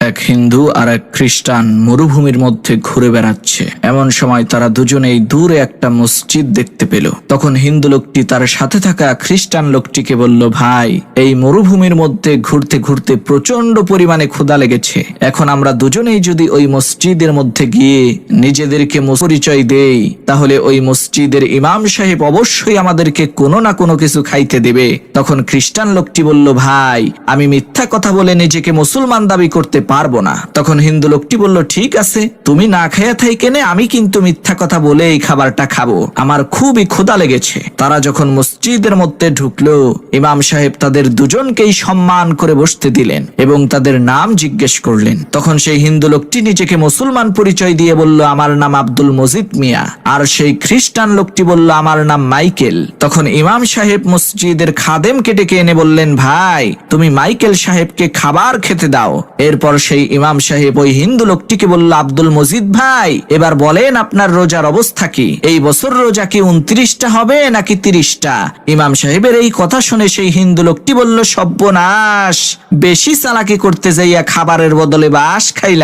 এক হিন্দু আর এক খ্রিস্টান মরুভূমির মধ্যে ঘুরে বেড়াচ্ছে। এমন সময় তারা দুজনেই দূরে একটা মসজিদ দেখতে পেল। তখন হিন্দু লোকটি তার সাথে থাকা খ্রিস্টান লোকটিকে বলল, ভাই, এই মরুভূমির মধ্যে ঘুরতে ঘুরতে প্রচন্ড পরিমাণে ক্ষুধা লেগেছে। এখন আমরা দুজনেই যদি ওই মসজিদের মধ্যে গিয়ে নিজেদেরকে পরিচয় দেই, তাহলে ওই মসজিদের ইমাম সাহেব অবশ্যই আমাদেরকে কোনো না কোনো কিছু খাইতে দেবে। তখন খ্রিস্টান লোকটি বলল, ভাই, আমি মিথ্যা কথা বলে নিজেকে মুসলমান দাবি করতে পারবো না। তখন হিন্দু লোকটি বলল, ঠিক আছে, তুমি না খাইয়া থাইকেনে আমি কিন্তু মিথ্যা কথা বলে এই খাবারটা খাবো, আমার খুবই ক্ষুধা লেগেছে। তারা যখন মসজিদের মধ্যে ঢুকলো, ইমাম সাহেব তাদের দুজনকেই সম্মান করে বসতে দিলেন এবং তাদের নাম জিজ্ঞেস করলেন। তখন সেই হিন্দু লোকটি নিজেকে মুসলমান পরিচয় দিয়ে বলল, আমার নাম আব্দুল মজিদ মিয়া। আর সেই খ্রিস্টান লোকটি বলল, আমার নাম মাইকেল। তখন ইমাম সাহেব মসজিদের খাদেমকে ডেকে এনে বললেন, ভাই, তুমি মাইকেল সাহেবকে খাবার খেতে দাও। এরপর সেই ইমাম সাহেব ওই হিন্দু লোকটিকে বলল, আব্দুল মজিদ ভাই, এবার বলেন আপনার রোজার অবস্থা কি? এই বছর রোজা কি 29টা হবে নাকি 30টা? ইমাম সাহেবের এই কথা শুনে সেই হিন্দু লোকটি বলল, সর্বনাশ, বেশি চালাকি করতে যাইয়া খাবারের বদলে বাস খাইলা।